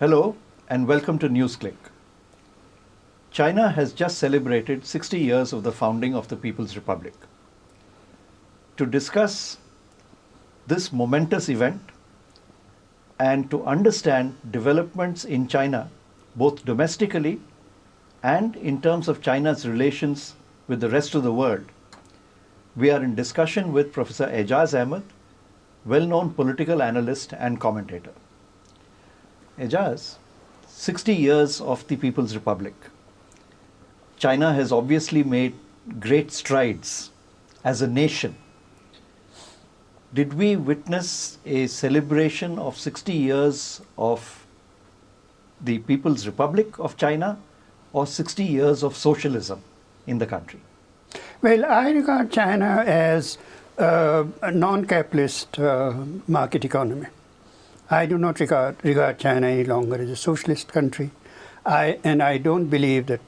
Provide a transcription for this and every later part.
Hello and welcome to NewsClick. China has just celebrated 60 years of the founding of the People's Republic. To discuss this momentous event and to understand developments in China, both domestically and in terms of China's relations with the rest of the world, we are in discussion with Professor Aijaz Ahmad, well-known political analyst and commentator. Aijaz, 60 years of the People's Republic. China has obviously made great strides as a nation. Did we witness a celebration of 60 years of the People's Republic of China or 60 years of socialism in the country? Well, I regard China as a non-capitalist market economy. I do not regard China any longer as a socialist country. I believe that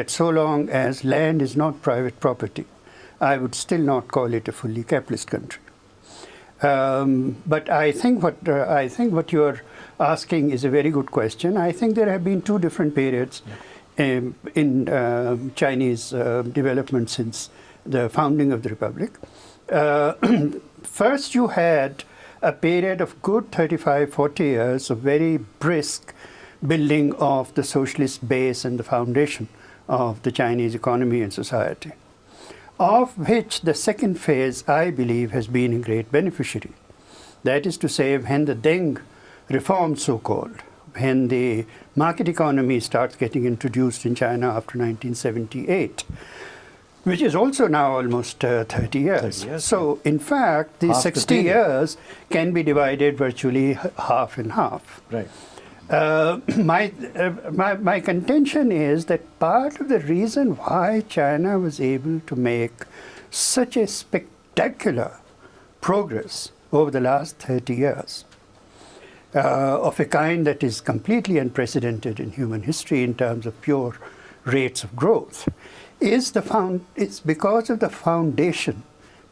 so long as land is not private property, I would still not call it a fully capitalist country. But I think what you are asking is a very good question. I think there have been two different periods in Chinese development since the founding of the Republic. First, you had a period of good 35, 40 years of very brisk building of the socialist base and the foundation of the Chinese economy and society, of which the second phase, I believe, has been a great beneficiary. That is to say, when the Deng reform, so-called, when the market economy starts getting introduced in China after 1978, which is also now almost 30 years. So, in fact, the 60 years can be divided virtually half and half. Right. My contention is that part of the reason why China was able to make such a spectacular progress over the last 30 years, of a kind that is completely unprecedented in human history in terms of pure rates of growth, it's because of the foundation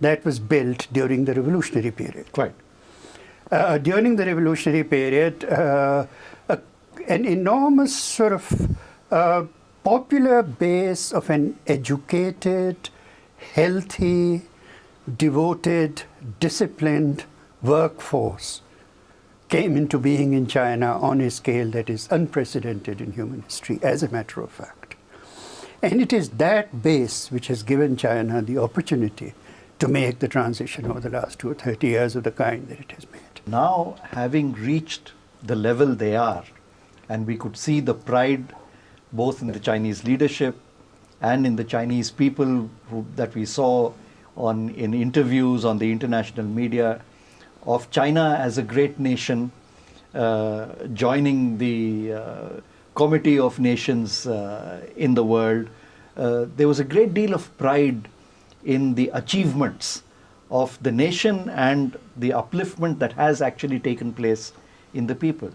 that was built during the revolutionary period. Right. During the revolutionary period, an enormous sort of popular base of an educated, healthy, devoted, disciplined workforce came into being in China on a scale that is unprecedented in human history, as a matter of fact. And it is that base which has given China the opportunity to make the transition over the last 20 or 30 years of the kind that it has made. Now, having reached the level they are, and we could see the pride both in the Chinese leadership and in the Chinese people that we saw in interviews on the international media of China as a great nation, joining the Committee of Nations in the world. There was a great deal of pride in the achievements of the nation and the upliftment that has actually taken place in the people.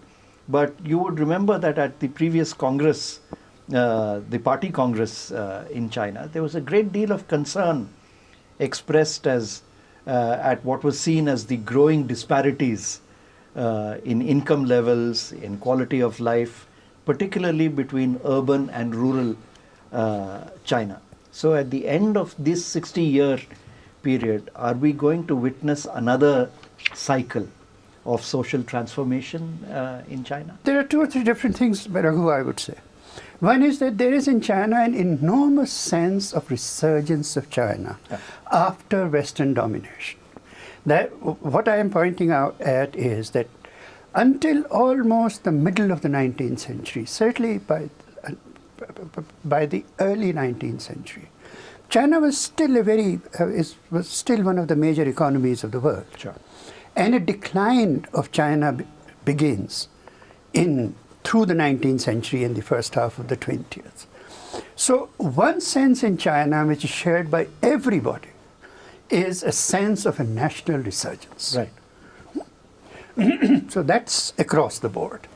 But you would remember that at the previous Congress, the Party Congress in China, there was a great deal of concern expressed at what was seen as the growing disparities in income levels, in quality of life, particularly between urban and rural China. So at the end of this 60-year period, are we going to witness another cycle of social transformation in China? There are two or three different things, Raghu, I would say. One is that there is in China an enormous sense of resurgence of China after Western domination. What I am pointing out at is that until almost the middle of the 19th century, certainly by the early 19th century, China was still was still one of the major economies of the world. Sure. And a decline of China begins through the 19th century and the first half of the 20th. So one sense in China, which is shared by everybody, is a sense of a national resurgence. Right. So that's across the board.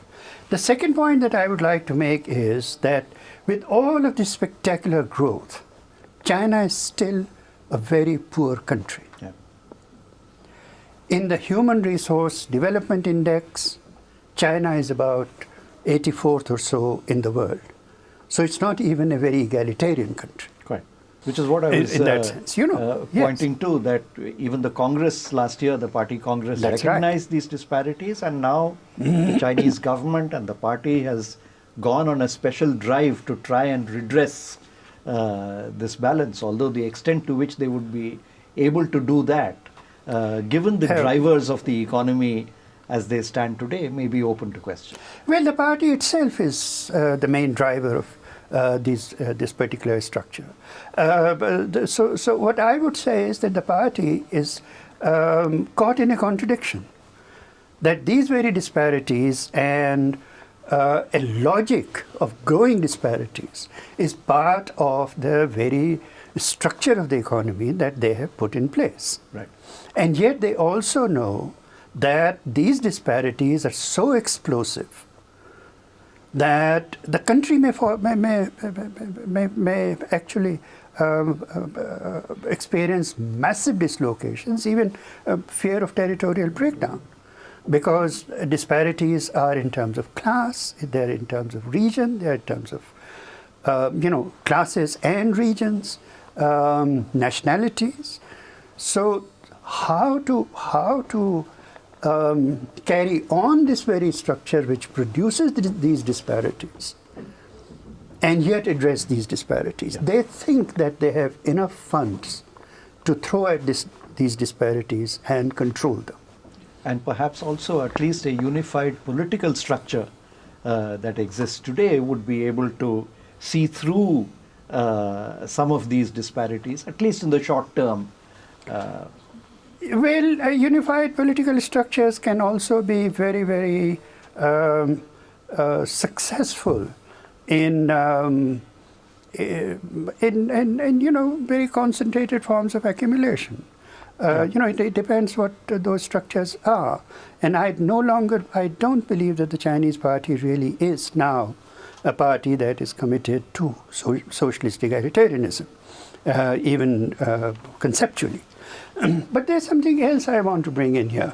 The second point that I would like to make is that with all of this spectacular growth, China is still a very poor country. Yeah. In the Human Resource Development Index, China is about 84th or so in the world. So it's not even a very egalitarian country. Quite. Which is what I was In that sense, you know, yes. pointing to, that even the Congress last year, the party Congress, That's recognized these disparities, and now the Chinese government and the party has gone on a special drive to try and redress this balance, although the extent to which they would be able to do that, given the drivers of the economy as they stand today, may be open to question. Well, the party itself is the main driver of this particular structure. So what I would say is that the party is caught in a contradiction, that these very disparities and a logic of growing disparities is part of the very structure of the economy that they have put in place. Right. And yet they also know that these disparities are so explosive that the country may actually experience massive dislocations, even fear of territorial breakdown, because disparities are in terms of class, they're in terms of region, they're in terms of classes and regions, nationalities. So how to carry on this very structure which produces these disparities and yet address these disparities? Yeah. They think that they have enough funds to throw at these disparities and control them. And perhaps also at least a unified political structure that exists today would be able to see through some of these disparities, at least in the short term. Well, unified political structures can also be very, very successful in very concentrated forms of accumulation. It depends what those structures are. And I don't believe that the Chinese party really is now a party that is committed to socialist egalitarianism, even conceptually. But there's something else I want to bring in here,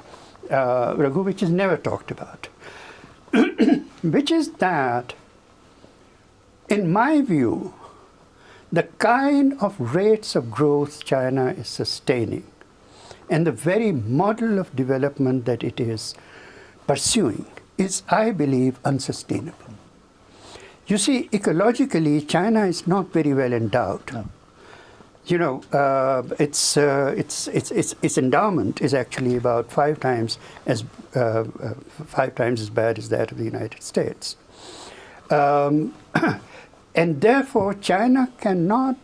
Raghu, which is never talked about, which is that, in my view, the kind of rates of growth China is sustaining and the very model of development that it is pursuing is, I believe, unsustainable. You see, ecologically, China is not very well endowed. No. Its endowment is actually about five times as bad as that of the United States, and therefore China cannot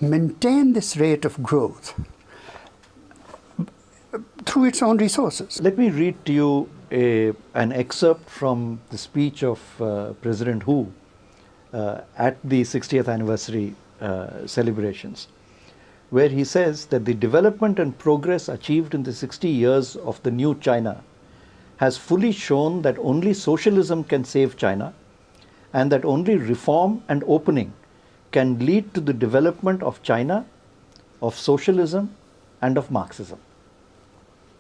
maintain this rate of growth through its own resources. Let me read to you an excerpt from the speech of President Hu at the 60th anniversary celebrations, where he says that the development and progress achieved in the 60 years of the new China has fully shown that only socialism can save China, and that only reform and opening can lead to the development of China, of socialism, and of Marxism.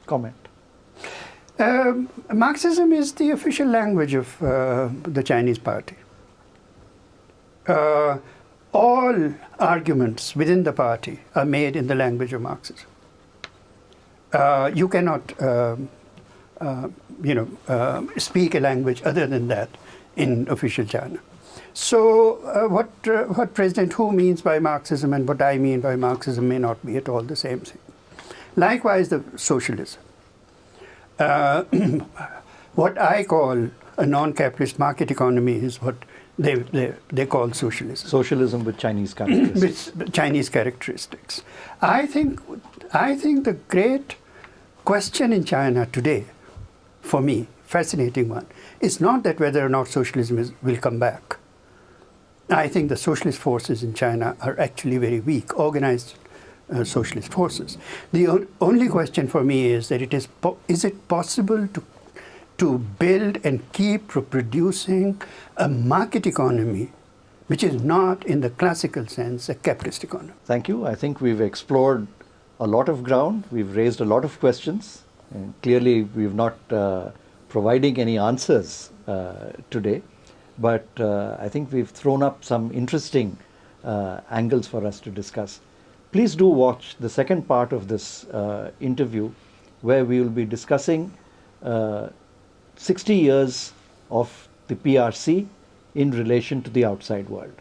Comment. Marxism is the official language of the Chinese party. All arguments within the party are made in the language of Marxism. You cannot, speak a language other than that in official China. So what President Hu means by Marxism and what I mean by Marxism may not be at all the same thing. Likewise, the socialism. What I call a non-capitalist market economy is what they call socialism. Socialism with Chinese characteristics. With Chinese characteristics. I think the great question in China today, for me, fascinating one, is not that whether or not socialism will come back. I think the socialist forces in China are actually very weak, organized socialist forces. The only question for me is that is it possible to build and keep reproducing a market economy which is not, in the classical sense, a capitalist economy? Thank you. I think we've explored a lot of ground. We've raised a lot of questions. And clearly, we've not providing any answers today, but I think we've thrown up some interesting angles for us to discuss. Please do watch the second part of this interview, where we will be discussing 60 years of the PRC in relation to the outside world.